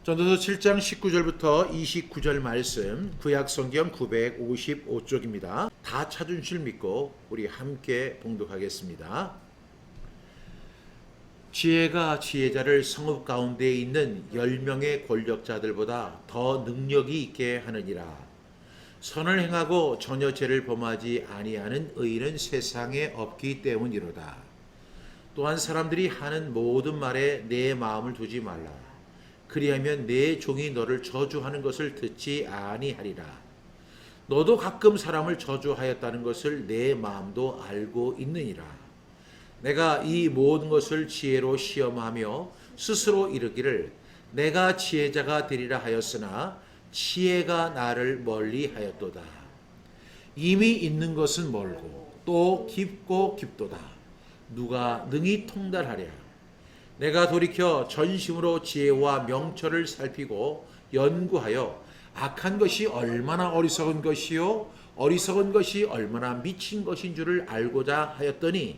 전도서 7장 19절부터 29절 말씀, 구약성경 955쪽입니다. 다 찾은 줄 믿고 우리 함께 봉독하겠습니다. 지혜가 지혜자를 성읍 가운데 있는 10명의 권력자들보다 더 능력이 있게 하느니라. 선을 행하고 전혀 죄를 범하지 아니하는 의인은 세상에 없기 때문이로다. 또한 사람들이 하는 모든 말에 내 마음을 두지 말라. 그리하면 내 종이 너를 저주하는 것을 듣지 아니하리라. 너도 가끔 사람을 저주하였다는 것을 내 마음도 알고 있느니라. 내가 이 모든 것을 지혜로 시험하며 스스로 이르기를 내가 지혜자가 되리라 하였으나 지혜가 나를 멀리하였도다. 이미 있는 것은 멀고 또 깊고 깊도다. 누가 능히 통달하랴. 내가 돌이켜 전심으로 지혜와 명철을 살피고 연구하여 악한 것이 얼마나 어리석은 것이요 어리석은 것이 얼마나 미친 것인 줄을 알고자 하였더니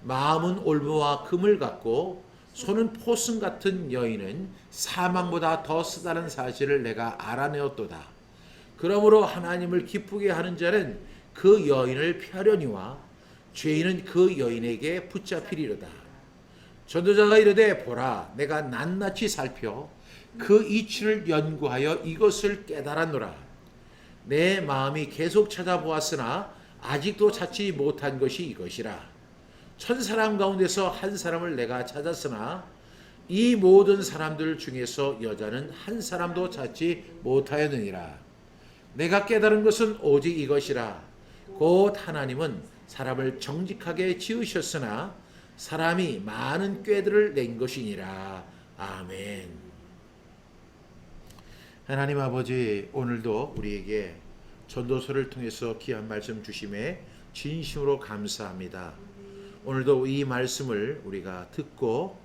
마음은 올무와 금을 갖고 손은 포승 같은 여인은 사망보다 더 쓰다는 사실을 내가 알아내었도다. 그러므로 하나님을 기쁘게 하는 자는 그 여인을 피하려니와 죄인은 그 여인에게 붙잡히리로다. 전도자가 이르되 보라 내가 낱낱이 살펴 그 이치를 연구하여 이것을 깨달았노라. 내 마음이 계속 찾아보았으나 아직도 찾지 못한 것이 이것이라. 1000사람 가운데서 한 사람을 내가 찾았으나 이 모든 사람들 중에서 여자는 한 사람도 찾지 못하였느니라. 내가 깨달은 것은 오직 이것이라. 곧 하나님은 사람을 정직하게 지으셨으나 사람이 많은 꾀들을 낸 것이니라. 아멘. 하나님 아버지, 오늘도 우리에게 전도서를 통해서 귀한 말씀 주심에 진심으로 감사합니다. 오늘도 이 말씀을 우리가 듣고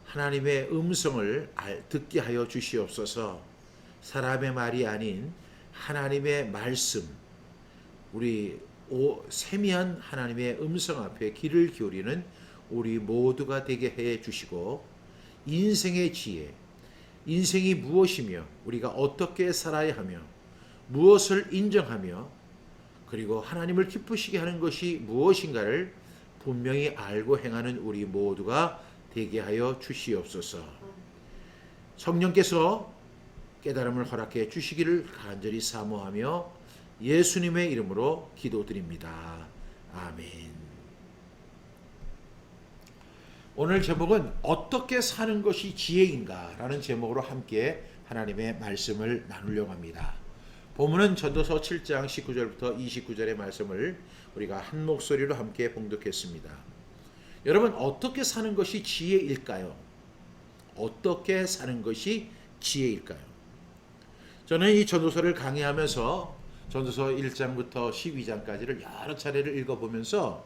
하나님의 음성을 듣게 하여 주시옵소서. 사람의 말이 아닌 하나님의 말씀, 우리 세미한 하나님의 음성 앞에 귀를 기울이는 우리 모두가 되게 해 주시고 인생의 지혜, 인생이 무엇이며 우리가 어떻게 살아야 하며 무엇을 인정하며 그리고 하나님을 기쁘시게 하는 것이 무엇인가를 분명히 알고 행하는 우리 모두가 되게 하여 주시옵소서. 성령께서 깨달음을 허락해 주시기를 간절히 사모하며 예수님의 이름으로 기도드립니다. 아멘. 오늘 제목은 어떻게 사는 것이 지혜인가 라는 제목으로 함께 하나님의 말씀을 나누려고 합니다. 본문은 전도서 7장 19절부터 29절의 말씀을 우리가 한 목소리로 함께 봉독했습니다. 여러분, 어떻게 사는 것이 지혜일까요? 어떻게 사는 것이 지혜일까요? 저는 이 전도서를 강의하면서 전도서 1장부터 12장까지를 여러 차례를 읽어보면서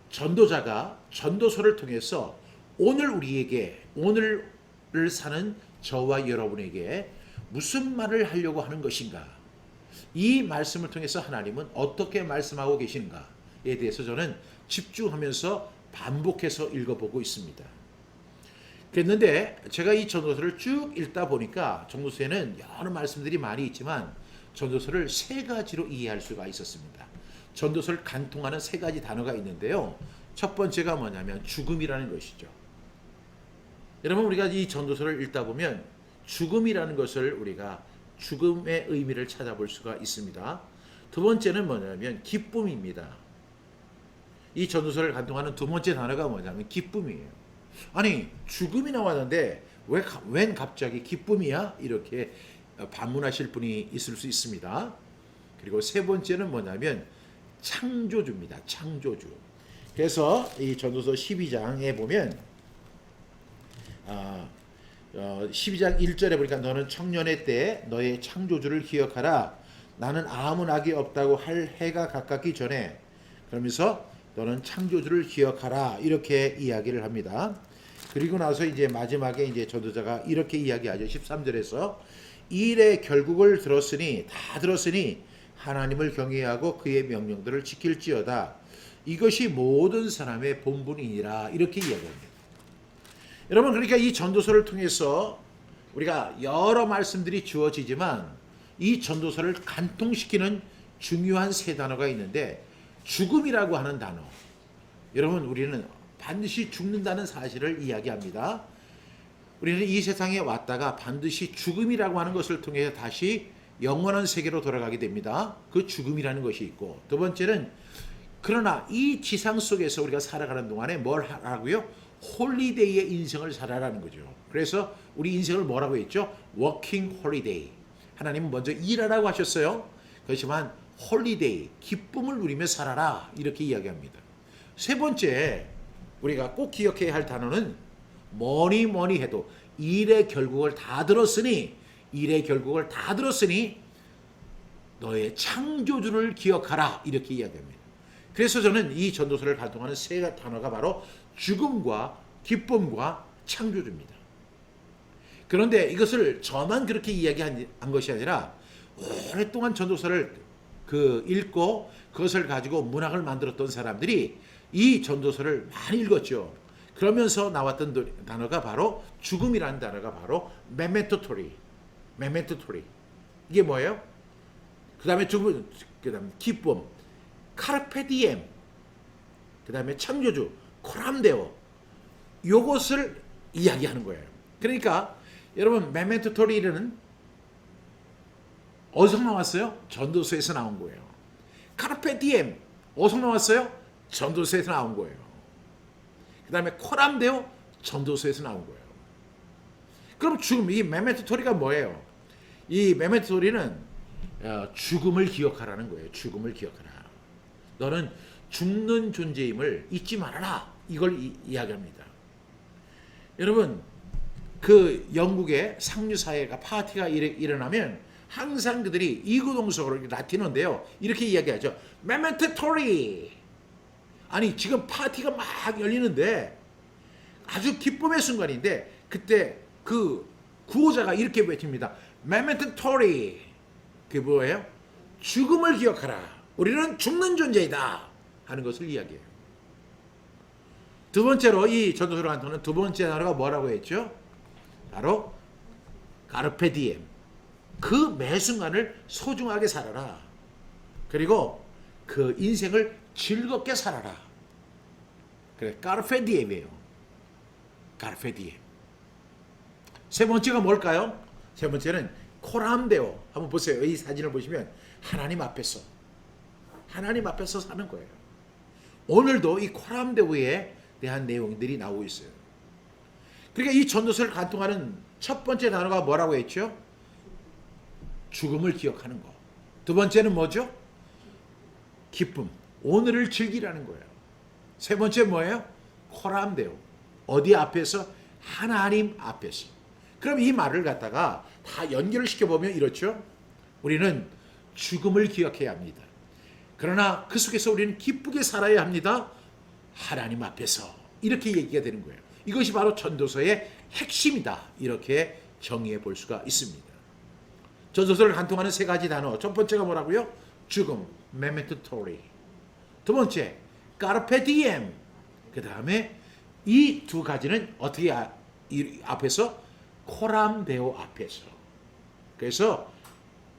전도자가 전도서를 통해서 오늘 우리에게, 오늘을 사는 저와 여러분에게 무슨 말을 하려고 하는 것인가, 이 말씀을 통해서 하나님은 어떻게 말씀하고 계시는가에 대해서 저는 집중하면서 반복해서 읽어보고 있습니다. 그랬는데 제가 이 전도서를 쭉 읽다 보니까 전도서에는 여러 말씀들이 많이 있지만 전도서를 세 가지로 이해할 수가 있었습니다. 전도서를 간통하는 세 가지 단어가 있는데요. 첫 번째가 뭐냐면 죽음이라는 것이죠. 여러분, 우리가 이 전도서를 읽다 보면 죽음이라는 것을 우리가 죽음의 의미를 찾아볼 수가 있습니다. 두 번째는 뭐냐면 기쁨입니다. 이 전도서를 간통하는 두 번째 단어가 뭐냐면 기쁨이에요. 아니, 죽음이 나왔는데 웬 갑자기 기쁨이야? 이렇게 반문하실 분이 있을 수 있습니다. 그리고 세 번째는 뭐냐면 창조주입니다. 창조주. 그래서 이 전도서 12장에 보면 12장 1절에 보니까 너는 청년의 때 너의 창조주를 기억하라. 나는 아무 낙이 없다고 할 해가 가깝기 전에, 그러면서 너는 창조주를 기억하라, 이렇게 이야기를 합니다. 그리고 나서 이제 마지막에 이제 전도자가 이렇게 이야기하죠. 13절에서 일의 결국을 다 들었으니 하나님을 경외하고 그의 명령들을 지킬지어다. 이것이 모든 사람의 본분이니라, 이렇게 이야기합니다. 여러분, 그러니까 이 전도서를 통해서 우리가 여러 말씀들이 주어지지만 이 전도서를 간통시키는 중요한 세 단어가 있는데 죽음이라고 하는 단어. 여러분 우리는 반드시 죽는다는 사실을 이야기합니다. 우리는 이 세상에 왔다가 반드시 죽음이라고 하는 것을 통해서 다시 영원한 세계로 돌아가게 됩니다. 그 죽음이라는 것이 있고 두 번째는 그러나 이 지상 속에서 우리가 살아가는 동안에 뭘 하라고요? 홀리데이의 인생을 살아라는 거죠. 그래서 우리 인생을 뭐라고 했죠? 워킹 홀리데이. 하나님은 먼저 일하라고 하셨어요. 그렇지만 홀리데이, 기쁨을 누리며 살아라 이렇게 이야기합니다. 세 번째 우리가 꼭 기억해야 할 단어는 뭐니 해도 일의 결국을 다 들었으니 너의 창조주를 기억하라 이렇게 이야기합니다. 그래서 저는 이 전도서를 간통하는 세 단어가 바로 죽음과 기쁨과 창조주입니다. 그런데 이것을 저만 그렇게 이야기한 것이 아니라 오랫동안 전도서를 읽고 그것을 가지고 문학을 만들었던 사람들이 이 전도서를 많이 읽었죠. 그러면서 나왔던 단어가 바로 죽음이라는 단어가 바로 메멘토토리. 이게 뭐예요? 그 다음에 죽음, 그 다음에 기쁨, 카르페디엠, 그 다음에 창조주, 코람데오. 요것을 이야기하는 거예요. 그러니까 여러분 메멘토토리는 어디서 나왔어요? 전도서에서 나온 거예요. 카르페디엠 어디서 나왔어요? 전도서에서 나온 거예요. 그 다음에 코람데오 전도서에서 나온 거예요. 그럼 죽음, 이 메멘토토리가 뭐예요? 이 메멘토토리는 죽음을 기억하라는 거예요. 죽음을 기억하라. 너는 죽는 존재임을 잊지 말아라. 이걸 이야기합니다. 여러분 그 영국의 상류사회가 파티가 일어나면 항상 그들이 이구동성으로 라틴어인데요. 이렇게 이야기하죠. 메멘토토리. 아니 지금 파티가 막 열리는데 아주 기쁨의 순간인데 그때 그 구호자가 이렇게 외칩니다. 메멘토토리. 그게 뭐예요? 죽음을 기억하라. 우리는 죽는 존재이다 하는 것을 이야기해요. 두 번째로 이 전도서를 간통하는 두 번째 단어가 뭐라고 했죠? 바로 카르페디엠. 그 매 순간을 소중하게 살아라. 그리고 그 인생을 즐겁게 살아라. 그래, 카르페디엠이에요. 카르페디엠. 세 번째가 뭘까요? 세 번째는 코람데오. 한번 보세요. 이 사진을 보시면 하나님 앞에서 사는 거예요. 오늘도 이 코람데오에 대한 내용들이 나오고 있어요. 그러니까 이 전도서를 간통하는 첫 번째 단어가 뭐라고 했죠? 죽음을 기억하는 거. 두 번째는 뭐죠? 기쁨. 오늘을 즐기라는 거예요. 세 번째 뭐예요? 코람데오. 어디 앞에서? 하나님 앞에서. 그럼 이 말을 갖다가 다 연결을 시켜보면 이렇죠. 우리는 죽음을 기억해야 합니다. 그러나 그 속에서 우리는 기쁘게 살아야 합니다. 하나님 앞에서. 이렇게 얘기가 되는 거예요. 이것이 바로 전도서의 핵심이다. 이렇게 정의해 볼 수가 있습니다. 전도서를 간통하는 세 가지 단어. 첫 번째가 뭐라고요? 죽음, 메멘토토리. 두 번째, 카르페디엠. 그 다음에 이 두 가지는 어떻게 앞에서? 코람데오 앞에서. 그래서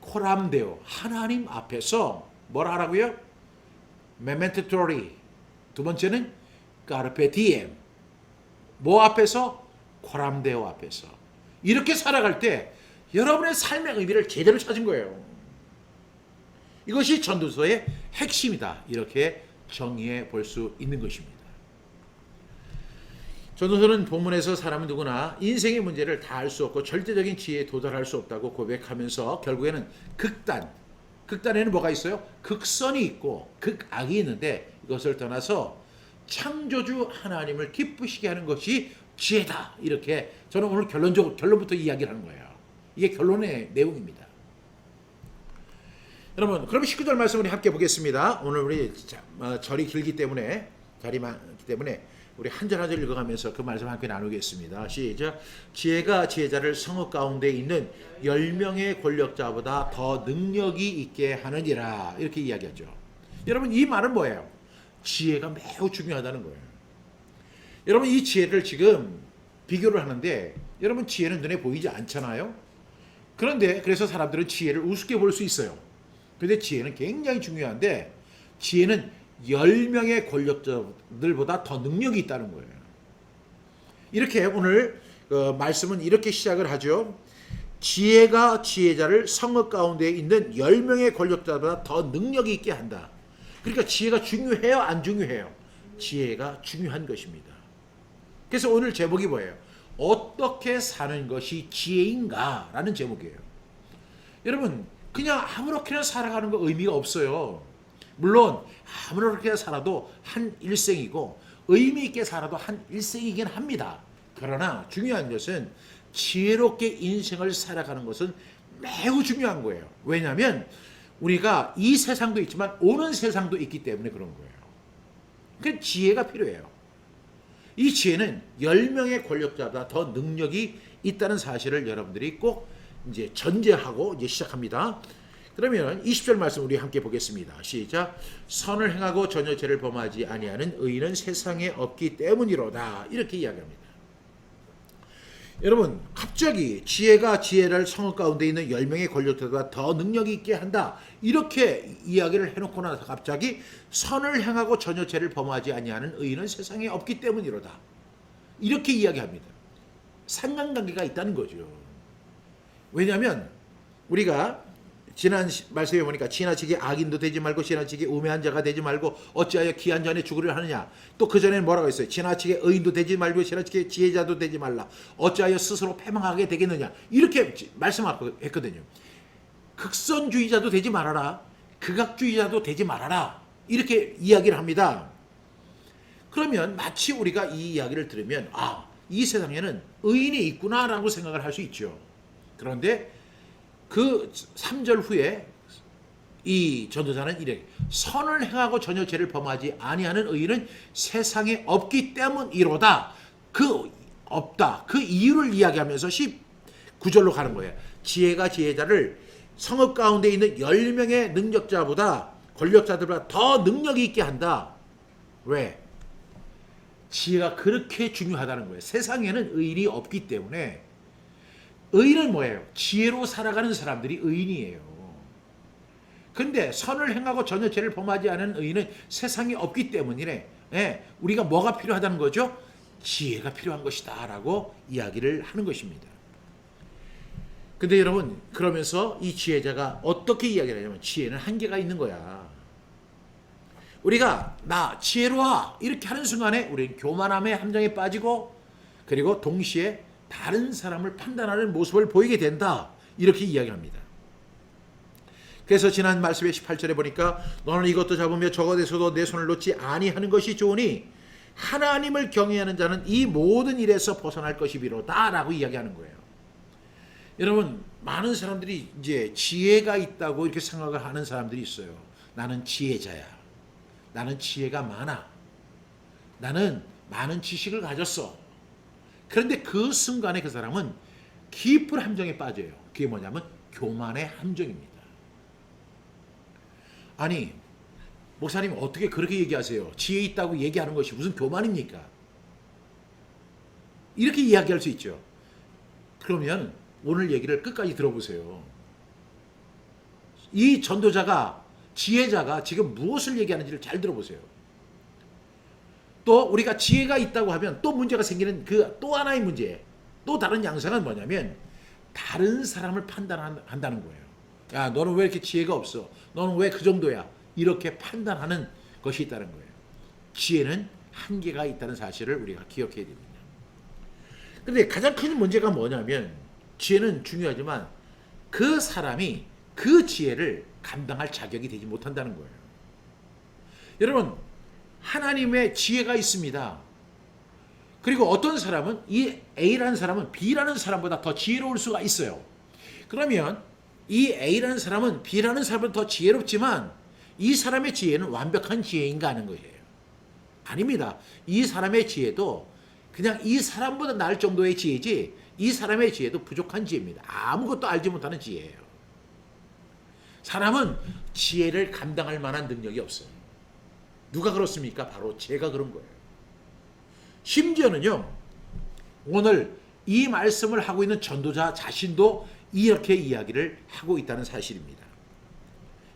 코람데오, 하나님 앞에서 뭘 하라고요? 메멘토토리. 두 번째는 카르페디엠. 뭐 앞에서? 코람데오 앞에서. 이렇게 살아갈 때 여러분의 삶의 의미를 제대로 찾은 거예요. 이것이 전도서의 핵심이다. 이렇게 정의해 볼 수 있는 것입니다. 전도서는 본문에서 사람은 누구나 인생의 문제를 다 알 수 없고 절대적인 지혜에 도달할 수 없다고 고백하면서 결국에는 극단에는 뭐가 있어요? 극선이 있고 극악이 있는데 이것을 떠나서 창조주 하나님을 기쁘시게 하는 것이 지혜다. 이렇게 저는 오늘 결론부터 이야기를 하는 거예요. 이게 결론의 내용입니다. 여러분, 그럼 19절 말씀 우리 함께 보겠습니다. 오늘 우리 절이 길기 때문에 우리 한 절 한 절 읽어가면서 그 말씀 함께 나누겠습니다. 시작. 지혜가 지혜자를 성읍 가운데 있는 10명의 권력자보다 더 능력이 있게 하느니라. 이렇게 이야기하죠. 여러분, 이 말은 뭐예요? 지혜가 매우 중요하다는 거예요. 여러분, 이 지혜를 지금 비교를 하는데 여러분 지혜는 눈에 보이지 않잖아요. 그런데 그래서 사람들은 지혜를 우습게 볼 수 있어요. 그런데 지혜는 굉장히 중요한데 지혜는 10명의 권력자들보다 더 능력이 있다는 거예요. 이렇게 오늘 말씀은 이렇게 시작을 하죠. 지혜가 지혜자를 성읍 가운데 있는 10명의 권력자보다 더 능력이 있게 한다. 그러니까 지혜가 중요해요? 안 중요해요? 지혜가 중요한 것입니다. 그래서 오늘 제목이 뭐예요? 어떻게 사는 것이 지혜인가? 라는 제목이에요. 여러분 그냥 아무렇게나 살아가는 거 의미가 없어요. 물론 아무렇게나 살아도 한 일생이고 의미 있게 살아도 한 일생이긴 합니다. 그러나 중요한 것은 지혜롭게 인생을 살아가는 것은 매우 중요한 거예요. 왜냐하면 우리가 이 세상도 있지만 오는 세상도 있기 때문에 그런 거예요. 그 지혜가 필요해요. 이 지혜는 10명의 권력자보다 더 능력이 있다는 사실을 여러분들이 꼭 이제 전제하고 이제 시작합니다. 그러면 20절 말씀 우리 함께 보겠습니다. 시작. 선을 행하고 전혀 죄를 범하지 아니하는 의인은 세상에 없기 때문이로다. 이렇게 이야기합니다. 여러분 갑자기 지혜가 지혜를 성읍 가운데 있는 10명의 권력자보다 더 능력이 있게 한다. 이렇게 이야기를 해놓고 나서 갑자기 선을 행하고 전혀 죄를 범하지 아니하는 의인은 세상에 없기 때문이로다. 이렇게 이야기합니다. 상관관계가 있다는 거죠. 왜냐하면 우리가 지난 말씀에 보니까 지나치게 악인도 되지 말고 지나치게 우매한 자가 되지 말고 어찌하여 기한 전에 죽으려 하느냐. 또 그 전에는 뭐라고 했어요? 지나치게 의인도 되지 말고 지나치게 지혜자도 되지 말라. 어찌하여 스스로 패망하게 되겠느냐. 이렇게 말씀했거든요. 극선주의자도 되지 말아라. 극악주의자도 되지 말아라. 이렇게 이야기를 합니다. 그러면 마치 우리가 이 이야기를 들으면 이 세상에는 의인이 있구나라고 생각을 할 수 있죠. 그런데 그 3절 후에 이 전도자는 이래 선을 행하고 전혀 죄를 범하지 아니하는 의인은 세상에 없기 때문이로다. 그 없다. 그 이유를 이야기하면서 19절로 가는 거예요. 지혜가 지혜자를 성읍 가운데 있는 10명의 능력자보다 권력자들보다 더 능력이 있게 한다. 왜? 지혜가 그렇게 중요하다는 거예요. 세상에는 의인이 없기 때문에. 의인은 뭐예요? 지혜로 살아가는 사람들이 의인이에요. 근데 선을 행하고 전혀 죄를 범하지 않은 의인은 세상에 없기 때문이래. 우리가 뭐가 필요하다는 거죠? 지혜가 필요한 것이다 라고 이야기를 하는 것입니다. 근데 여러분 그러면서 이 지혜자가 어떻게 이야기를 하냐면 지혜는 한계가 있는 거야. 우리가 나 지혜로워 이렇게 하는 순간에 우리는 교만함의 함정에 빠지고 그리고 동시에 다른 사람을 판단하는 모습을 보이게 된다. 이렇게 이야기합니다. 그래서 지난 말씀의 18절에 보니까 너는 이것도 잡으며 저것 에서도 내 손을 놓지 아니하는 것이 좋으니 하나님을 경외하는 자는 이 모든 일에서 벗어날 것이 비로다 라고 이야기하는 거예요. 여러분 많은 사람들이 이제 지혜가 있다고 이렇게 생각을 하는 사람들이 있어요. 나는 지혜자야. 나는 지혜가 많아. 나는 많은 지식을 가졌어. 그런데 그 순간에 그 사람은 깊은 함정에 빠져요. 그게 뭐냐면 교만의 함정입니다. 아니 목사님 어떻게 그렇게 얘기하세요? 지혜 있다고 얘기하는 것이 무슨 교만입니까? 이렇게 이야기할 수 있죠. 그러면 오늘 얘기를 끝까지 들어보세요. 이 전도자가 지혜자가 지금 무엇을 얘기하는지를 잘 들어보세요. 또 우리가 지혜가 있다고 하면 또 문제가 생기는 그 또 하나의 문제, 또 다른 양상은 뭐냐면 다른 사람을 판단한다는 거예요. 야, 너는 왜 이렇게 지혜가 없어? 너는 왜 그 정도야? 이렇게 판단하는 것이 있다는 거예요. 지혜는 한계가 있다는 사실을 우리가 기억해야 됩니다. 그런데 가장 큰 문제가 뭐냐면 지혜는 중요하지만 그 사람이 그 지혜를 감당할 자격이 되지 못한다는 거예요. 여러분 하나님의 지혜가 있습니다. 그리고 어떤 사람은 이 A라는 사람은 B라는 사람보다 더 지혜로울 수가 있어요. 그러면 이 A라는 사람은 B라는 사람보다 더 지혜롭지만 이 사람의 지혜는 완벽한 지혜인가 하는 거예요. 아닙니다. 이 사람의 지혜도 그냥 이 사람보다 나을 정도의 지혜지 이 사람의 지혜도 부족한 지혜입니다. 아무것도 알지 못하는 지혜예요. 사람은 지혜를 감당할 만한 능력이 없어요. 누가 그렇습니까? 바로 제가 그런 거예요. 심지어는요, 오늘 이 말씀을 하고 있는 전도자 자신도 이렇게 이야기를 하고 있다는 사실입니다.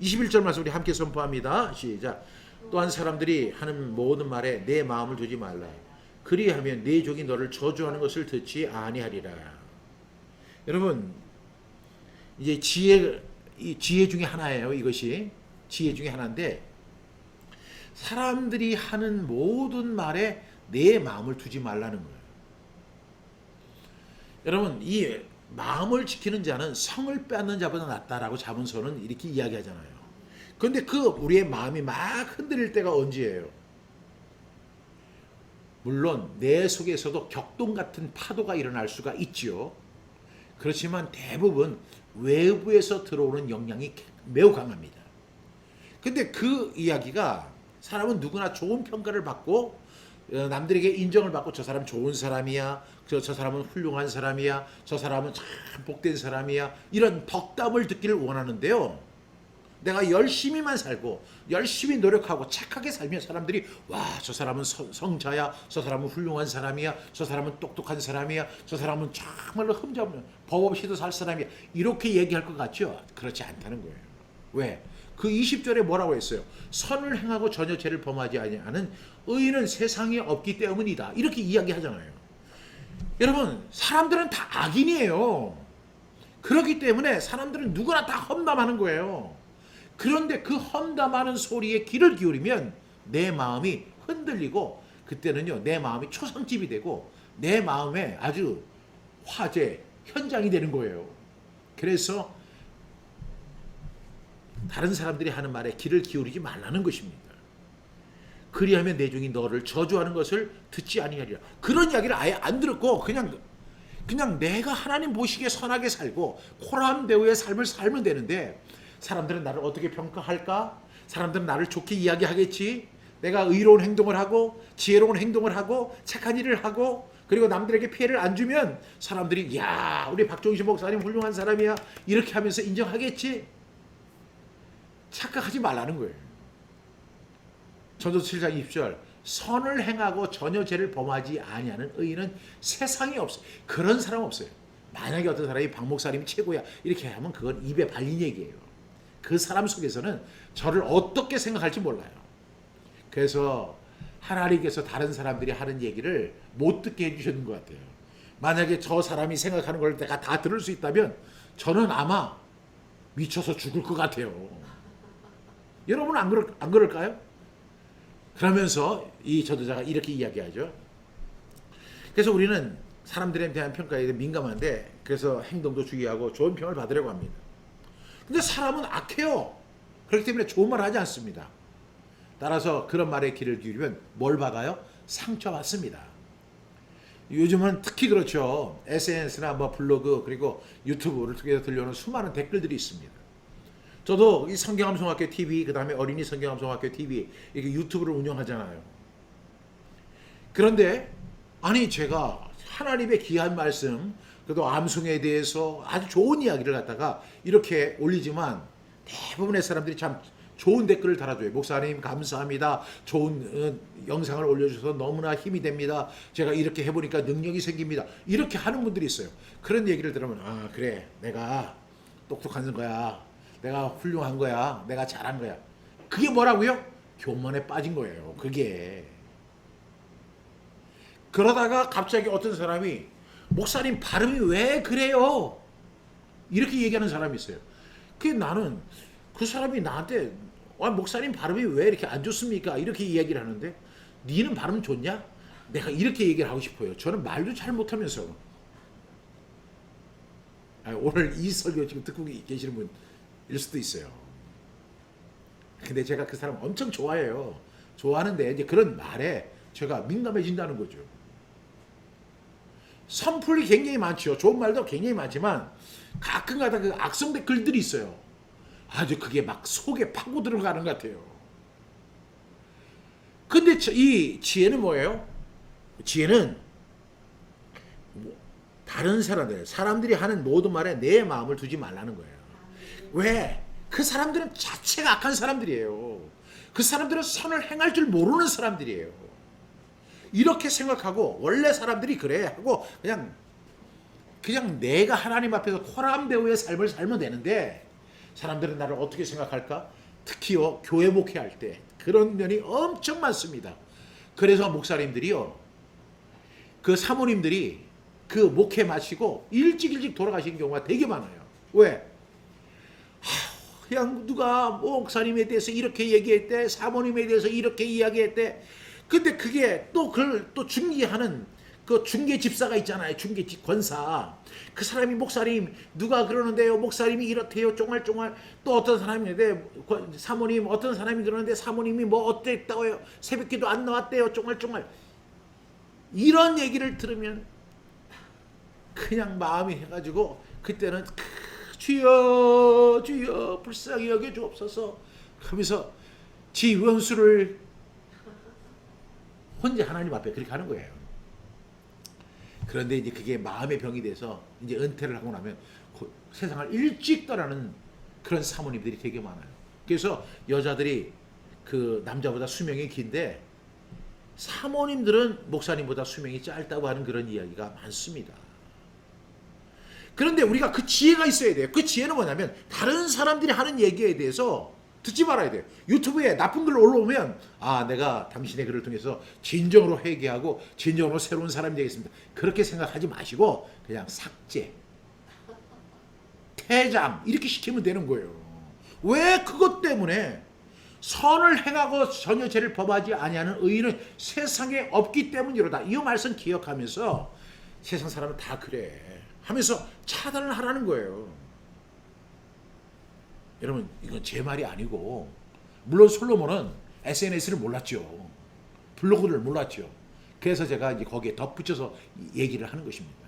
21절 말씀 우리 함께 선포합니다. 시작. 또한 사람들이 하는 모든 말에 내 마음을 두지 말라. 그리하면 내 종이 너를 저주하는 것을 듣지 아니하리라. 여러분, 이제 지혜 중에 하나예요. 이것이 지혜 중에 하나인데, 사람들이 하는 모든 말에 내 마음을 두지 말라는 거예요. 여러분, 이 마음을 지키는 자는 성을 빼앗는 자보다 낫다라고 자문서는 이렇게 이야기하잖아요. 그런데 우리의 마음이 막 흔들릴 때가 언제예요? 물론 내 속에서도 격동 같은 파도가 일어날 수가 있지요. 그렇지만 대부분 외부에서 들어오는 영향이 매우 강합니다. 근데 그 이야기가 사람은 누구나 좋은 평가를 받고 남들에게 인정을 받고 저 사람 좋은 사람이야, 저 사람은 훌륭한 사람이야, 저 사람은 참 복된 사람이야, 이런 덕담을 듣기를 원하는데요. 내가 열심히만 살고 열심히 노력하고 착하게 살면 사람들이 와, 저 사람은 성자야, 저 사람은 훌륭한 사람이야, 저 사람은 똑똑한 사람이야, 저 사람은 정말로 흠잡는 법 없이도 살 사람이야, 이렇게 얘기할 것 같죠? 그렇지 않다는 거예요. 왜? 그 20절에 뭐라고 했어요? 선을 행하고 전혀 죄를 범하지 아니하는 의인은 세상에 없기 때문이다, 이렇게 이야기하잖아요. 여러분, 사람들은 다 악인이에요. 그렇기 때문에 사람들은 누구나 다 험담하는 거예요. 그런데 그 험담하는 소리에 귀를 기울이면 내 마음이 흔들리고, 그때는요 내 마음이 초상집이 되고 내 마음에 아주 화재 현장이 되는 거예요. 그래서 다른 사람들이 하는 말에 귀를 기울이지 말라는 것입니다. 그리하면 내 종이 너를 저주하는 것을 듣지 아니하리라. 그런 이야기를 아예 안 들었고 그냥 내가 하나님 보시기에 선하게 살고 코람대우의 삶을 살면 되는데, 사람들은 나를 어떻게 평가할까? 사람들은 나를 좋게 이야기하겠지? 내가 의로운 행동을 하고 지혜로운 행동을 하고 착한 일을 하고 그리고 남들에게 피해를 안 주면 사람들이 야, 우리 박종신 목사님 훌륭한 사람이야, 이렇게 하면서 인정하겠지? 착각하지 말라는 거예요. 전도서 7장 20절, 선을 행하고 전혀 죄를 범하지 아니하는 의인은 세상에 없어요. 그런 사람 없어요. 만약에 어떤 사람이 박 목사님이 최고야 이렇게 하면 그건 입에 발린 얘기예요. 그 사람 속에서는 저를 어떻게 생각할지 몰라요. 그래서 하나님께서 다른 사람들이 하는 얘기를 못 듣게 해주셨는 것 같아요. 만약에 저 사람이 생각하는 걸 내가 다 들을 수 있다면 저는 아마 미쳐서 죽을 것 같아요. 여러분은 안 그럴까요? 그러면서 이 전도자가 이렇게 이야기하죠. 그래서 우리는 사람들에 대한 평가에 민감한데, 그래서 행동도 주의하고 좋은 평을 받으려고 합니다. 근데 사람은 악해요. 그렇기 때문에 좋은 말 하지 않습니다. 따라서 그런 말에 귀를 기울이면 뭘 받아요? 상처받습니다. 요즘은 특히 그렇죠. SNS나 블로그 그리고 유튜브를 통해서 들려오는 수많은 댓글들이 있습니다. 저도 이 성경함송학교 TV, 그 다음에 어린이 성경함송학교 TV 이렇게 유튜브를 운영하잖아요. 그런데 아니 제가 하나님의 귀한 말씀, 그래도 암송에 대해서 아주 좋은 이야기를 갖다가 이렇게 올리지만 대부분의 사람들이 참 좋은 댓글을 달아줘요. 목사님 감사합니다. 좋은 영상을 올려주셔서 너무나 힘이 됩니다. 제가 이렇게 해보니까 능력이 생깁니다. 이렇게 하는 분들이 있어요. 그런 얘기를 들으면 아 그래, 내가 똑똑한 거야, 내가 훌륭한 거야, 내가 잘한 거야. 그게 뭐라고요? 교만에 빠진 거예요. 그게. 그러다가 갑자기 어떤 사람이 목사님 발음이 왜 그래요? 이렇게 얘기하는 사람이 있어요. 나는 그 사람이 나한테 목사님 발음이 왜 이렇게 안 좋습니까? 이렇게 이야기를 하는데 니는 발음 좋냐? 내가 이렇게 얘기를 하고 싶어요. 저는 말도 잘 못하면서. 오늘 이 설교 지금 듣고 계시는 분일 수도 있어요. 근데 제가 그 사람 엄청 좋아해요. 좋아하는데 이제 그런 말에 제가 민감해진다는 거죠. 선풀이 굉장히 많죠. 좋은 말도 굉장히 많지만 가끔가다 그 악성 댓글들이 있어요. 아주 그게 막 속에 파고 들어가는 것 같아요. 근데 이 지혜는 뭐예요? 지혜는 다른 사람들이 하는 모든 말에 내 마음을 두지 말라는 거예요. 왜? 그 사람들은 자체가 악한 사람들이에요. 그 사람들은 선을 행할 줄 모르는 사람들이에요. 이렇게 생각하고 원래 사람들이 그래 하고 그냥 그냥 내가 하나님 앞에서 코람 배우의 삶을 살면 되는데 사람들은 나를 어떻게 생각할까? 특히요 교회 목회할 때 그런 면이 엄청 많습니다. 그래서 목사님들이요 그 사모님들이 그 목회 마치고 일찍 돌아가시는 경우가 되게 많아요. 왜? 그냥 누가 목사님에 대해서 이렇게 얘기했대, 사모님에 대해서 이렇게 이야기했대. 근데 그게 또 그걸 또 중개하는 그 중개 집사가 있잖아요. 중개 권사. 그 사람이 목사님 누가 그러는데요. 목사님이 이렇대요. 쫑알쫑알. 또 어떤 사람인데 사모님 어떤 사람이 그러는데 사모님이 뭐 어땠다고요. 새벽기도 안 나왔대요. 쫑알쫑알. 이런 얘기를 들으면 그냥 마음이 해가지고 그때는 주여 주여 불쌍히 여겨 주옵소서 하면서 지 원수를 혼자 하나님 앞에 그렇게 하는 거예요. 그런데 이제 그게 마음의 병이 돼서 이제 은퇴를 하고 나면 세상을 일찍 떠나는 그런 사모님들이 되게 많아요. 그래서 여자들이 그 남자보다 수명이 긴데 사모님들은 목사님보다 수명이 짧다고 하는 그런 이야기가 많습니다. 그런데 우리가 그 지혜가 있어야 돼요. 그 지혜는 뭐냐면 다른 사람들이 하는 얘기에 대해서 듣지 말아야 돼요. 유튜브에 나쁜 글 올라오면 내가 당신의 글을 통해서 진정으로 회개하고 진정으로 새로운 사람이 되겠습니다. 그렇게 생각하지 마시고 그냥 삭제, 퇴장 이렇게 시키면 되는 거예요. 왜? 그것 때문에 선을 행하고 전혀 죄를 범하지 아니하는 의인은 세상에 없기 때문이로다. 이 말씀 기억하면서 세상 사람은 다 그래 하면서 차단을 하라는 거예요. 여러분 이건 제 말이 아니고 물론 솔로몬은 SNS를 몰랐죠. 블로그를 몰랐죠. 그래서 제가 이제 거기에 덧붙여서 얘기를 하는 것입니다.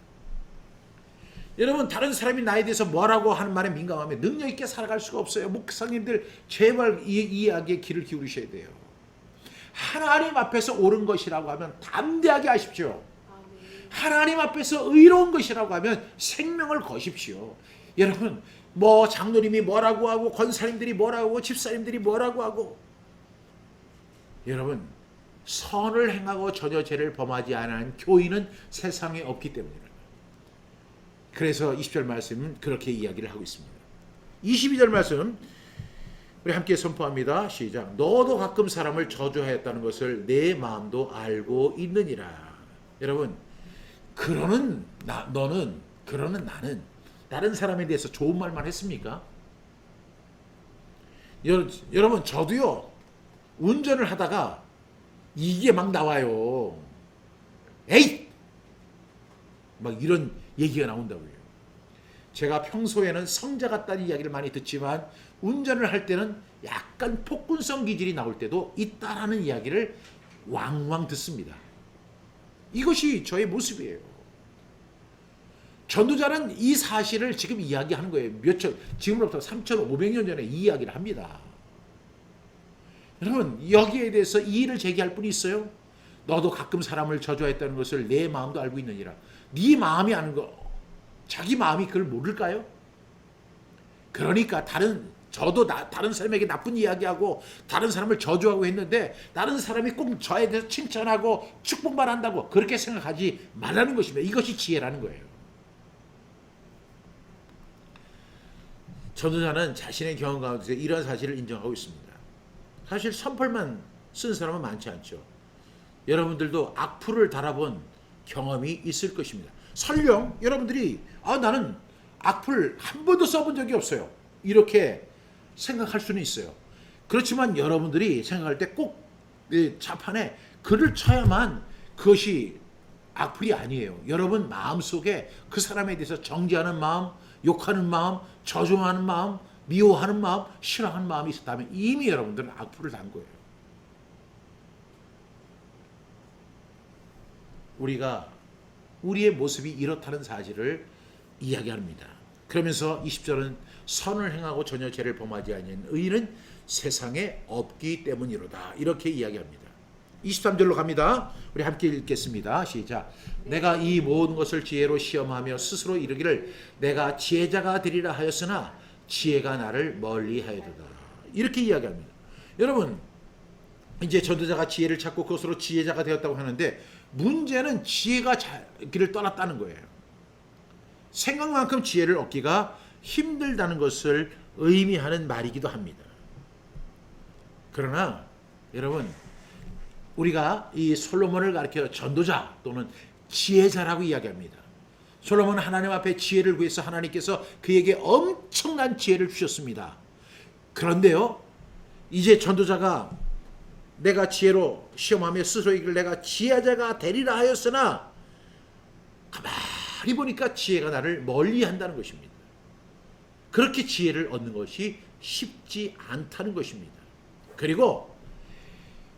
여러분 다른 사람이 나에 대해서 뭐라고 하는 말에 민감하면 능력 있게 살아갈 수가 없어요. 목사님들 제발 이 이야기에 귀를 기울이셔야 돼요. 하나님 앞에서 옳은 것이라고 하면 담대하게 하십시오. 하나님 앞에서 의로운 것이라고 하면 생명을 거십시오. 여러분 뭐 장로님이 뭐라고 하고 권사님들이 뭐라고 하고 집사님들이 뭐라고 하고 여러분 선을 행하고 전혀 죄를 범하지 않은 교인은 세상에 없기 때문입니다. 그래서 20절 말씀은 그렇게 이야기를 하고 있습니다. 22절 말씀 우리 함께 선포합니다. 시작. 너도 가끔 사람을 저주하였다는 것을 내 마음도 알고 있느니라. 여러분 그러는 나는 다른 사람에 대해서 좋은 말만 했습니까? 여러분 저도요 운전을 하다가 이게 막 나와요. 에이! 막 이런 얘기가 나온다고요. 제가 평소에는 성자 같다는 이야기를 많이 듣지만 운전을 할 때는 약간 폭군성 기질이 나올 때도 있다라는 이야기를 왕왕 듣습니다. 이것이 저의 모습이에요. 전도자는 이 사실을 지금 이야기하는 거예요. 지금으로부터 3,500년 전에 이 이야기를 합니다. 여러분 여기에 대해서 이의를 제기할 분이 있어요? 너도 가끔 사람을 저주했다는 것을 내 마음도 알고 있느니라. 네 마음이 아는 거 자기 마음이 그걸 모를까요? 그러니까 저도 다른 사람에게 나쁜 이야기하고 다른 사람을 저주하고 했는데 다른 사람이 꼭 저에 대해서 칭찬하고 축복만 한다고 그렇게 생각하지 말라는 것입니다. 이것이 지혜라는 거예요. 전도자는 자신의 경험 가운데서 이런 사실을 인정하고 있습니다. 사실 선펄만 쓴 사람은 많지 않죠. 여러분들도 악플을 달아본 경험이 있을 것입니다. 설령 여러분들이 나는 악플 한 번도 써본 적이 없어요. 이렇게 생각할 수는 있어요. 그렇지만 여러분들이 생각할 때 꼭 자판에 글을 쳐야만 그것이 악플이 아니에요. 여러분 마음속에 그 사람에 대해서 정죄하는 마음, 욕하는 마음, 저주하는 마음, 미워하는 마음, 싫어하는 마음이 있었다면 이미 여러분들은 악플을 단 거예요. 우리가 우리의 모습이 이렇다는 사실을 이야기합니다. 그러면서 20절은 선을 행하고 전혀 죄를 범하지 아니하는 의인은 세상에 없기 때문이로다. 이렇게 이야기합니다. 23절로 갑니다. 우리 함께 읽겠습니다. 시작. 내가 이 모든 것을 지혜로 시험하며 스스로 이르기를 내가 지혜자가 되리라 하였으나 지혜가 나를 멀리하였도다. 이렇게 이야기합니다. 여러분 이제 전도자가 지혜를 찾고 그것으로 지혜자가 되었다고 하는데 문제는 지혜가 길을 떠났다는 거예요. 생각만큼 지혜를 얻기가 힘들다는 것을 의미하는 말이기도 합니다. 그러나 여러분, 우리가 이 솔로몬을 가리켜 전도자 또는 지혜자라고 이야기합니다. 솔로몬은 하나님 앞에 지혜를 구해서 하나님께서 그에게 엄청난 지혜를 주셨습니다. 그런데요, 이제 전도자가 내가 지혜로 시험하며 스스로 이길 내가 지혜자가 되리라 하였으나 가만히 보니까 지혜가 나를 멀리한다는 것입니다. 그렇게 지혜를 얻는 것이 쉽지 않다는 것입니다. 그리고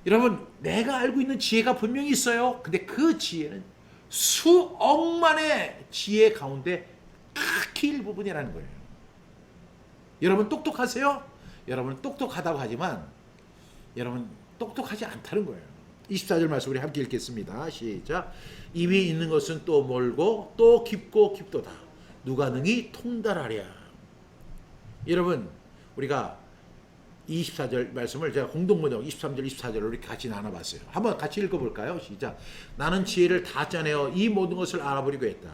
여러분, 내가 알고 있는 지혜가 분명히 있어요. 근데 그 지혜는 수억만의 지혜 가운데 극히 일부분이라는 거예요. 여러분 똑똑하세요? 여러분 똑똑하다고 하지만 여러분 똑똑하지 않다는 거예요. 24절 말씀 우리 함께 읽겠습니다. 시작. 입이 있는 것은 또 멀고 또 깊고 깊도다. 누가 능히 통달하랴. 여러분, 우리가 24절 말씀을 제가 공동번역 23절 24절을 우리 같이 나눠봤어요. 한번 같이 읽어볼까요? 시작. 나는 지혜를 다 짜내어 이 모든 것을 알아보려고 했다.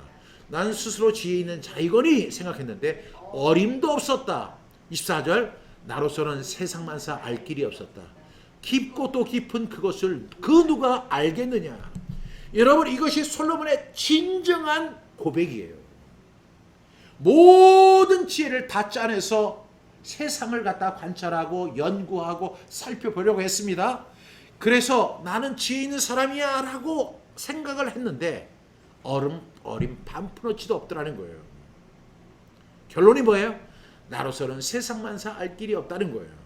나는 스스로 지혜 있는 자이거니 생각했는데 어림도 없었다. 24절. 나로서는 세상 만사 알 길이 없었다. 깊고 또 깊은 그것을 그 누가 알겠느냐. 여러분, 이것이 솔로몬의 진정한 고백이에요. 모든 지혜를 다 짜내서 세상을 갖다 관찰하고 연구하고 살펴보려고 했습니다. 그래서 나는 지혜 있는 사람이야 라고 생각을 했는데 어림 반푼어치도 없더라는 거예요. 결론이 뭐예요? 나로서는 세상만사 알 길이 없다는 거예요.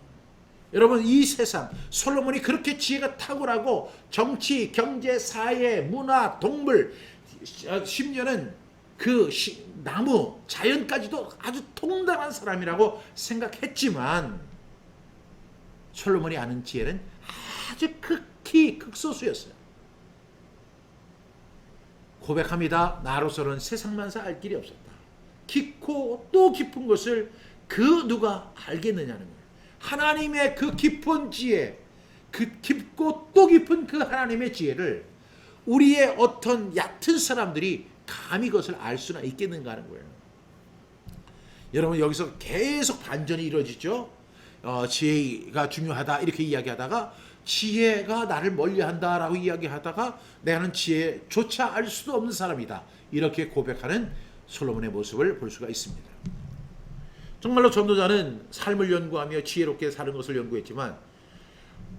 여러분, 이 세상 솔로몬이 그렇게 지혜가 탁월하고 정치, 경제, 사회, 문화, 동물, 심지어는 그 나무, 자연까지도 아주 통달한 사람이라고 생각했지만 솔로몬이 아는 지혜는 아주 극히 극소수였어요. 고백합니다. 나로서는 세상만사 알 길이 없었다. 깊고 또 깊은 것을 그 누가 알겠느냐는 거예요. 하나님의 그 깊은 지혜, 그 깊고 또 깊은 그 하나님의 지혜를 우리의 어떤 얕은 사람들이 감히 그것을 알 수나 있겠는가 하는 거예요. 여러분, 여기서 계속 반전이 이루어지죠. 지혜가 중요하다 이렇게 이야기하다가 지혜가 나를 멀리한다라고 이야기하다가 나는 지혜조차 알 수도 없는 사람이다 이렇게 고백하는 솔로몬의 모습을 볼 수가 있습니다. 정말로 전도자는 삶을 연구하며 지혜롭게 사는 것을 연구했지만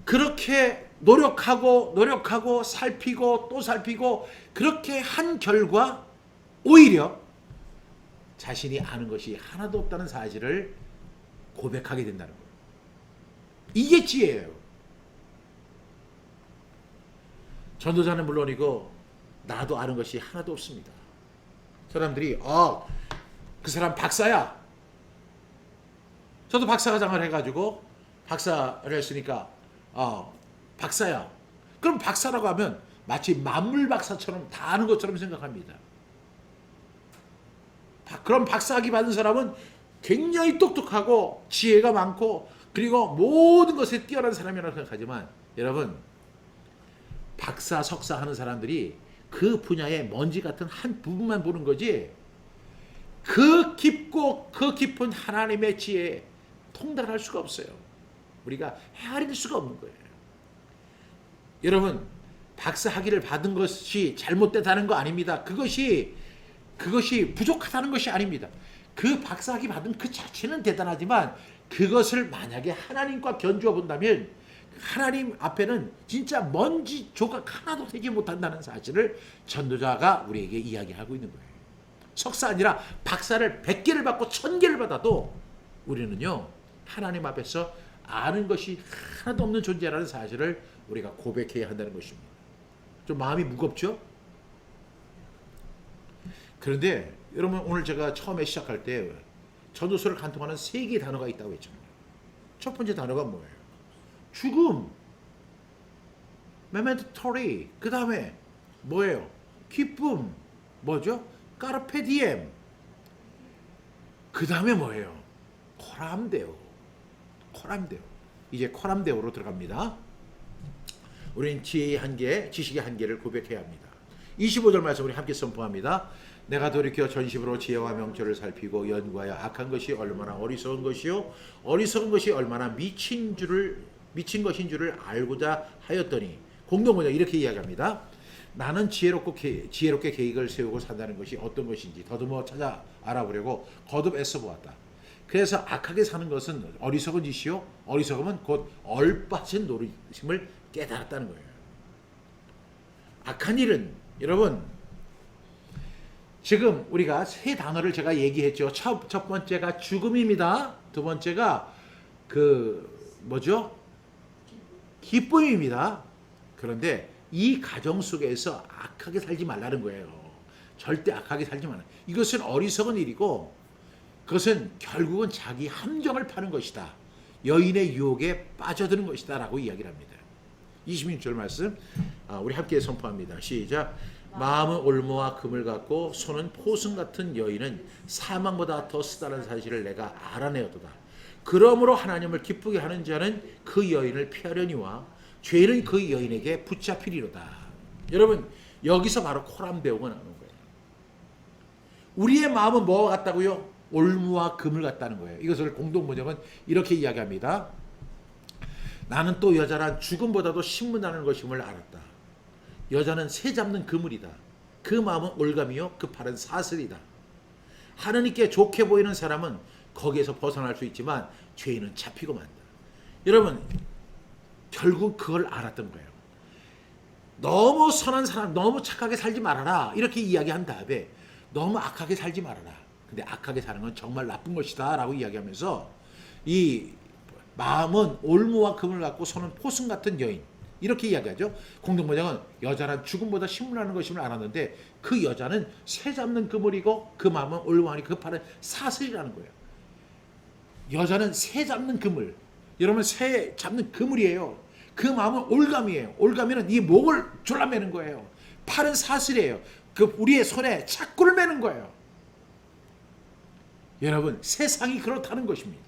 그렇게 노력하고 살피고 또 살피고 그렇게 한 결과 오히려 자신이 아는 것이 하나도 없다는 사실을 고백하게 된다는 거예요. 이게 지혜예요. 전도자는 물론이고 나도 아는 것이 하나도 없습니다. 사람들이 그 사람 박사야. 저도 박사과정을 해가지고 박사를 했으니까 박사야. 그럼 박사라고 하면 마치 만물 박사처럼 다 아는 것처럼 생각합니다. 그럼 박사학위 받은 사람은 굉장히 똑똑하고 지혜가 많고 그리고 모든 것에 뛰어난 사람이라고 생각하지만 여러분, 박사, 석사 하는 사람들이 그 분야의 먼지 같은 한 부분만 보는 거지 그 깊고 그 깊은 하나님의 지혜에 통달할 수가 없어요. 우리가 헤아릴 수가 없는 거예요. 여러분, 박사 학위를 받은 것이 잘못되다는 거 아닙니다. 그것이 부족하다는 것이 아닙니다. 그 박사 학위 받은 그 자체는 대단하지만 그것을 만약에 하나님과 견주어 본다면 하나님 앞에는 진짜 먼지 조각 하나도 되지 못한다는 사실을 전도자가 우리에게 이야기하고 있는 거예요. 석사 아니라 박사를 100개를 받고 1000개를 받아도 우리는요 하나님 앞에서 아는 것이 하나도 없는 존재라는 사실을 우리가 고백해야 한다는 것입니다. 좀 마음이 무겁죠? 그런데 여러분, 오늘 제가 처음에 시작할 때 전도서를 간통하는 3개의 단어가 있다고 했잖아요. 첫 번째 단어가 뭐예요? 죽음, 메멘토리. 그 다음에 뭐예요? 기쁨, 뭐죠? 까르페디엠. 그 다음에 뭐예요? 코람데오. 이제 코람데오로 들어갑니다. 우리는 지혜의 한계, 지식의 한계를 고백해야 합니다. 25절 말씀 우리 함께 선포합니다. 내가 돌이켜 전심으로 지혜와 명철을 살피고 연구하여 악한 것이 얼마나 어리석은 것이요 어리석은 것이 얼마나 미친 것인 줄을 알고자 하였더니. 공동번역 이렇게 이야기합니다. 나는 지혜롭게 계획을 세우고 산다는 것이 어떤 것인지 더듬어 찾아 알아보려고 거듭 애써 보았다. 그래서 악하게 사는 것은 어리석은 짓이요 어리석음은 곧 얼빠진 노릇임을 깨달았다는 거예요. 악한 일은 여러분 지금 우리가 세 단어를 제가 얘기했죠. 첫 번째가 죽음입니다. 두 번째가 뭐죠? 기쁨입니다. 그런데 이 가정 속에서 악하게 살지 말라는 거예요. 절대 악하게 살지 말라. 이것은 어리석은 일이고 그것은 결국은 자기 함정을 파는 것이다. 여인의 유혹에 빠져드는 것이다 라고 이야기를 합니다. 26절 말씀 우리 함께 선포합니다. 시작. 마음은 올무와 금을 갖고 손은 포승 같은 여인은 사망보다 더 쓰다는 사실을 내가 알아내었도다. 그러므로 하나님을 기쁘게 하는 자는 그 여인을 피하려니와 죄는 그 여인에게 붙잡히리로다. 여러분 여기서 바로 코람 배우가 나오는 거예요. 우리의 마음은 뭐와 같다고요? 올무와 금을 같다는 거예요. 이것을 공동번역은 이렇게 이야기합니다. 나는 또 여자란 죽음보다도 신문하는 것임을 알았다. 여자는 새 잡는 그물이다. 그 마음은 올감이요 그 팔은 사슬이다. 하느님께 좋게 보이는 사람은 거기에서 벗어날 수 있지만 죄인은 잡히고 만다. 여러분 결국 그걸 알았던 거예요. 너무 선한 사람, 너무 착하게 살지 말아라 이렇게 이야기한 다음에 너무 악하게 살지 말아라. 근데 악하게 사는 건 정말 나쁜 것이다 라고 이야기하면서 이 마음은 올무와 금을 갖고 손은 포승 같은 여인 이렇게 이야기하죠. 공동번역은 여자란 죽음보다 신문하는 것임을 알았는데 그 여자는 새 잡는 그물이고 그 마음은 올무하니 그 팔은 사슬이라는 거예요. 여자는 새 잡는 그물. 여러분 새 잡는 그물이에요. 그 마음은 올감이에요. 올감이는 이 목을 졸라매는 거예요. 팔은 사슬이에요. 우리의 손에 착구를 매는 거예요. 여러분 세상이 그렇다는 것입니다.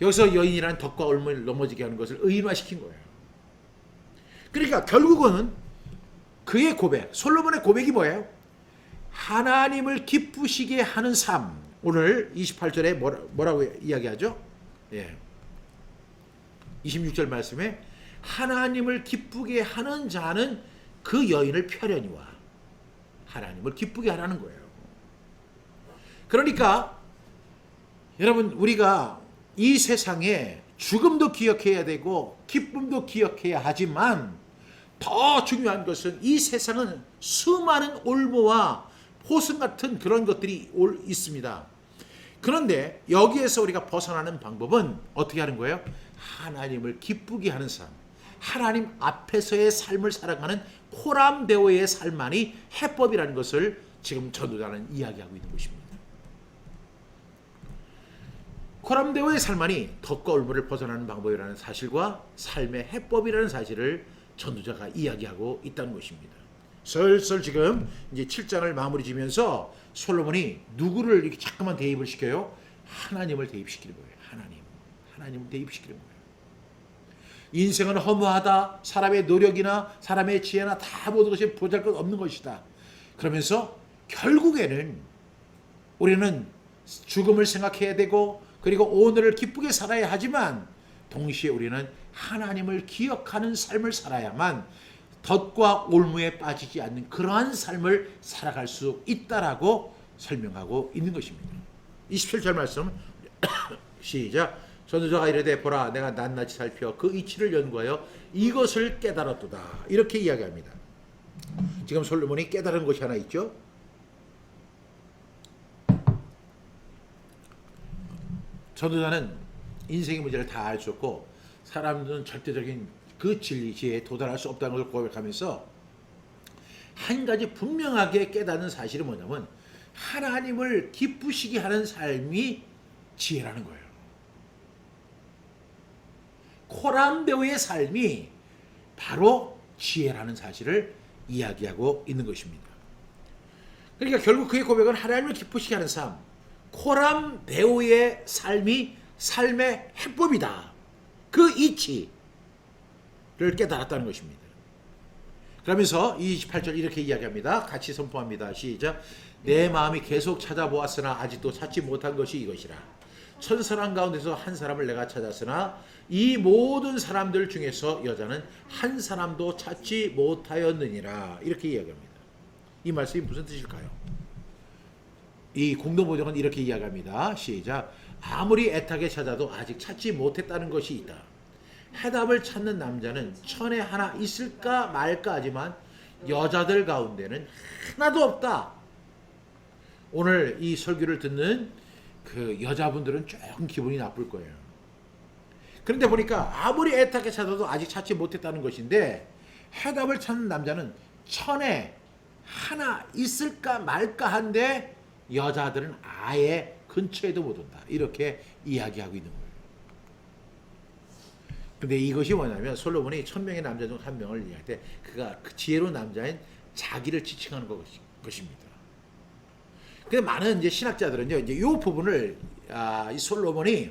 여기서 여인이란 덕과 올무를 넘어지게 하는 것을 의인화시킨 거예요. 그러니까 결국은 그의 고백, 솔로몬의 고백이 뭐예요? 하나님을 기쁘시게 하는 삶. 오늘 28절에 뭐라고 이야기하죠? 26절 말씀에 하나님을 기쁘게 하는 자는 그 여인을 펴려니와 하나님을 기쁘게 하라는 거예요. 그러니까 여러분 우리가 이 세상에 죽음도 기억해야 되고 기쁨도 기억해야 하지만 더 중요한 것은 이 세상은 수많은 올무와 포승 같은 그런 것들이 있습니다. 그런데 여기에서 우리가 벗어나는 방법은 어떻게 하는 거예요? 하나님을 기쁘게 하는 삶, 하나님 앞에서의 삶을 살아가는 코람데오의 삶만이 해법이라는 것을 지금 전도자는 이야기하고 있는 것입니다. 코람데오의 삶만이 덕과 올무를 벗어나는 방법이라는 사실과 삶의 해법이라는 사실을 전도자가 이야기하고 있다는 것입니다. 슬슬 지금 이제 7장을 마무리 지면서 솔로몬이 누구를 이렇게 자꾸만 대입을 시켜요? 하나님을 대입시키는 거예요. 하나님을 대입시키는 거예요. 인생은 허무하다. 사람의 노력이나 사람의 지혜나 다 모든 것이 보잘것없는 것이다. 그러면서 결국에는 우리는 죽음을 생각해야 되고 그리고 오늘을 기쁘게 살아야 하지만 동시에 우리는 하나님을 기억하는 삶을 살아야만 덫과 올무에 빠지지 않는 그러한 삶을 살아갈 수 있다라고 설명하고 있는 것입니다. 27절 말씀 시작. 전도자가 이르되 보라 내가 낱낱이 살펴 그 이치를 연구하여 이것을 깨달았도다. 이렇게 이야기합니다. 지금 솔로몬이 깨달은 것이 하나 있죠. 전도자는 인생의 문제를 다 알 수 없고 사람들은 절대적인 그 진리에 도달할 수 없다는 것을 고백하면서 한 가지 분명하게 깨닫는 사실이 뭐냐면 하나님을 기쁘시게 하는 삶이 지혜라는 거예요. 코람데오의 삶이 바로 지혜라는 사실을 이야기하고 있는 것입니다. 그러니까 결국 그의 고백은 하나님을 기쁘시게 하는 삶, 코람데오의 삶이 삶의 해법이다. 그 이치를 깨달았다는 것입니다. 그러면서 28절 이렇게 이야기합니다. 같이 선포합니다. 시작. 내 마음이 계속 찾아보았으나 아직도 찾지 못한 것이 이것이라. 천사람 가운데서 한 사람을 내가 찾았으나 이 모든 사람들 중에서 여자는 한 사람도 찾지 못하였느니라. 이렇게 이야기합니다. 이 말씀이 무슨 뜻일까요? 이 공동번역은 이렇게 이야기합니다. 시작. 아무리 애타게 찾아도 아직 찾지 못했다는 것이 있다. 해답을 찾는 남자는 천에 하나 있을까 말까 하지만 여자들 가운데는 하나도 없다. 오늘 이 설교를 듣는 그 여자분들은 조금 기분이 나쁠 거예요. 그런데 보니까 아무리 애타게 찾아도 아직 찾지 못했다는 것인데 해답을 찾는 남자는 천에 하나 있을까 말까 한데 여자들은 아예 근처에도 못 온다. 이렇게 이야기하고 있는 거예요. 근데 이것이 뭐냐면 솔로몬이 1000명의 남자 중 한 명을 이야기할 때 그가 그 지혜로운 남자인 자기를 지칭하는 것입니다. 근데 많은 이제 신학자들은요, 이제 이 부분을 이 솔로몬이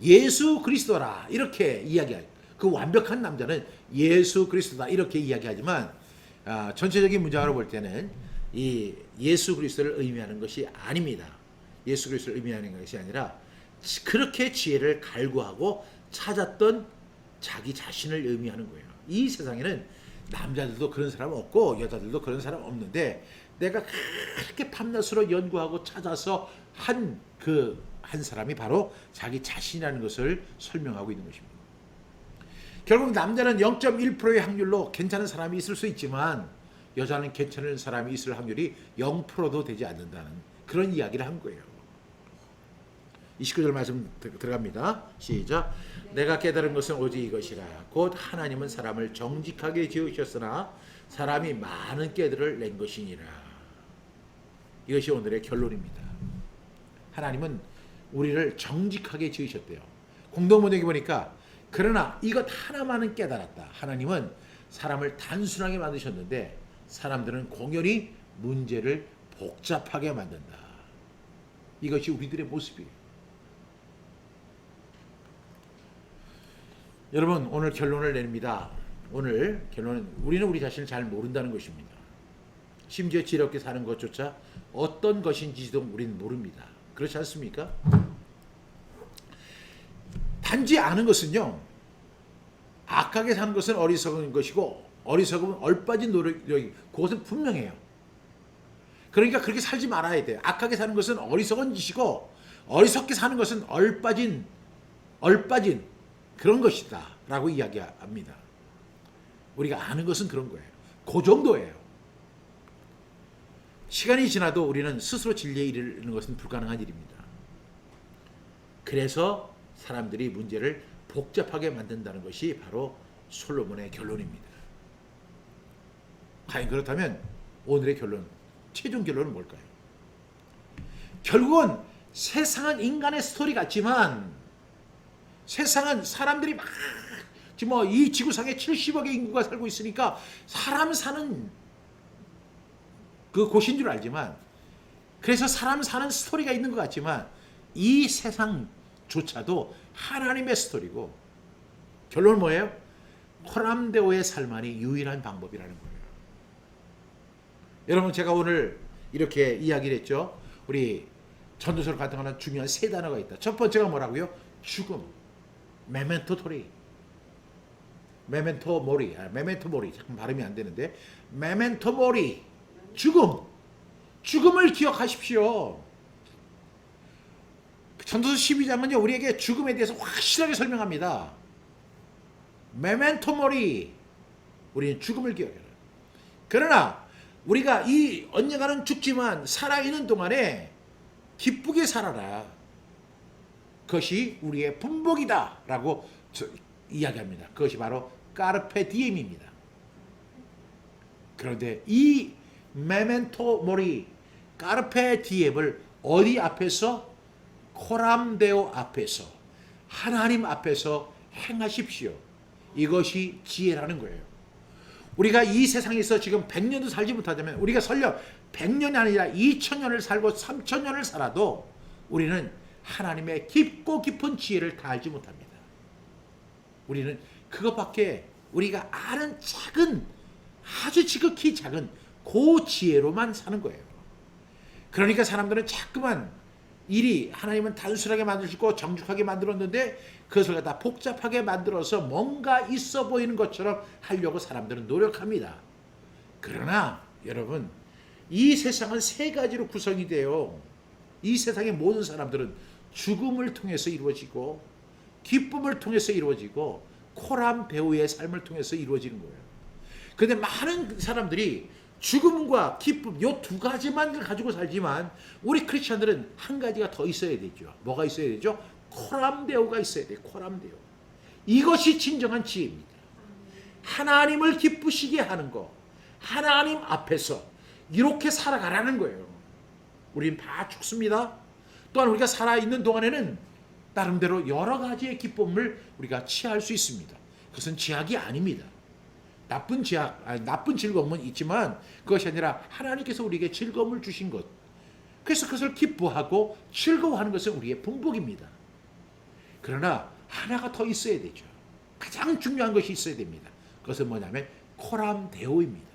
예수 그리스도라 이렇게 이야기해요. 그 완벽한 남자는 예수 그리스도다 이렇게 이야기하지만 전체적인 문장으로 볼 때는 이 예수 그리스도를 의미하는 것이 아닙니다. 예수 그리스도를 의미하는 것이 아니라 그렇게 지혜를 갈구하고 찾았던 자기 자신을 의미하는 거예요. 이 세상에는 남자들도 그런 사람 없고 여자들도 그런 사람 없는데 내가 그렇게 밤낮으로 연구하고 찾아서 한 사람이 바로 자기 자신이라는 것을 설명하고 있는 것입니다. 결국 남자는 0.1%의 확률로 괜찮은 사람이 있을 수 있지만 여자는 괜찮은 사람이 있을 확률이 0%도 되지 않는다는 그런 이야기를 한 거예요. 29절 말씀 들어갑니다. 시작. 내가 깨달은 것은 오직 이것이라. 곧 하나님은 사람을 정직하게 지으셨으나 사람이 많은 깨들을 낸 것이니라. 이것이 오늘의 결론입니다. 하나님은 우리를 정직하게 지으셨대요. 공동번역에 보니까 그러나 이것 하나만은 깨달았다. 하나님은 사람을 단순하게 만드셨는데 사람들은 공연히 문제를 복잡하게 만든다. 이것이 우리들의 모습이에요. 여러분, 오늘 결론을 냅니다. 오늘 결론은 우리는 우리 자신을 잘 모른다는 것입니다. 심지어 지혜롭게 사는 것조차 어떤 것인지도 우리는 모릅니다. 그렇지 않습니까? 단지 아는 것은요, 악하게 사는 것은 어리석은 것이고 어리석으면 얼빠진 노력이 그것은 분명해요. 그러니까 그렇게 살지 말아야 돼요. 악하게 사는 것은 어리석은 짓이고 어리석게 사는 것은 얼빠진 그런 것이다 라고 이야기합니다. 우리가 아는 것은 그런 거예요. 그 정도예요. 시간이 지나도 우리는 스스로 진리에 이르는 것은 불가능한 일입니다. 그래서 사람들이 문제를 복잡하게 만든다는 것이 바로 솔로몬의 결론입니다. 과연 그렇다면 오늘의 결론, 최종 결론은 뭘까요? 결국은 세상은 인간의 스토리 같지만 세상은 사람들이 막 지금 이 지구상에 70억의 인구가 살고 있으니까 사람 사는 그 곳인 줄 알지만 그래서 사람 사는 스토리가 있는 것 같지만 이 세상조차도 하나님의 스토리고 결론은 뭐예요? 호람데오의 삶만이 유일한 방법이라는 거예요. 여러분, 제가 오늘 이렇게 이야기를 했죠. 우리 전도서를 가져가는 중요한 세 단어가 있다. 첫 번째가 뭐라고요? 죽음. 메멘토 모리. 잠깐 발음이 안 되는데 메멘토 모리. 죽음을 기억하십시오. 전도서 12장은요 우리에게 죽음에 대해서 확실하게 설명합니다. 메멘토 모리. 우리는 죽음을 기억해라. 그러나 우리가 이 언젠가는 죽지만 살아있는 동안에 기쁘게 살아라. 그것이 우리의 분복이다 라고 이야기합니다. 그것이 바로 까르페 디엠입니다. 그런데 이 메멘토 모리, 까르페 디엠을 어디 앞에서? 코람데오 앞에서, 하나님 앞에서 행하십시오. 이것이 지혜라는 거예요. 우리가 이 세상에서 지금 100년도 살지 못하자면 우리가 설령 100년이 아니라 2000년을 살고 3000년을 살아도 우리는 하나님의 깊고 깊은 지혜를 다 알지 못합니다. 우리는 그것밖에 우리가 아는 작은 아주 지극히 작은 그 지혜로만 사는 거예요. 그러니까 사람들은 자꾸만 일이 하나님은 단순하게 만드시고 정직하게 만들었는데 그것을 갖다 복잡하게 만들어서 뭔가 있어 보이는 것처럼 하려고 사람들은 노력합니다. 그러나 여러분, 이 세상은 세 가지로 구성이 돼요. 이 세상의 모든 사람들은 죽음을 통해서 이루어지고 기쁨을 통해서 이루어지고 코람 배우의 삶을 통해서 이루어지는 거예요. 그런데 많은 사람들이 죽음과 기쁨 이 두 가지만 가지고 살지만 우리 크리스천들은 한 가지가 더 있어야 되죠. 뭐가 있어야 되죠? 코람데오가 있어야 돼요. 코람데오. 이것이 진정한 지혜입니다. 하나님을 기쁘시게 하는 거. 하나님 앞에서 이렇게 살아가라는 거예요. 우린 다 죽습니다. 또한 우리가 살아있는 동안에는 나름대로 여러 가지의 기쁨을 우리가 취할 수 있습니다. 그것은 제약이 아닙니다. 나쁜 즐거움은 있지만 그것이 아니라 하나님께서 우리에게 즐거움을 주신 것. 그래서 그것을 기뻐하고 즐거워하는 것은 우리의 분복입니다. 그러나 하나가 더 있어야 되죠. 가장 중요한 것이 있어야 됩니다. 그것은 뭐냐면 코람데오입니다.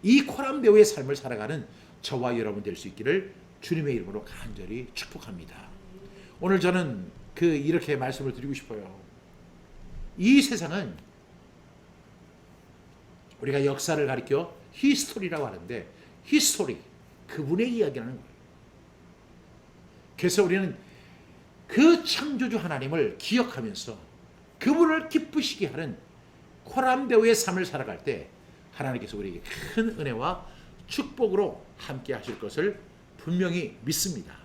이 코람데오의 삶을 살아가는 저와 여러분 될 수 있기를 주님의 이름으로 간절히 축복합니다. 오늘 저는 이렇게 말씀을 드리고 싶어요. 이 세상은 우리가 역사를 가리켜 히스토리라고 하는데 히스토리, 그분의 이야기라는 거예요. 그래서 우리는 그 창조주 하나님을 기억하면서 그분을 기쁘시게 하는 코람데오의 삶을 살아갈 때 하나님께서 우리에게 큰 은혜와 축복으로 함께 하실 것을 분명히 믿습니다.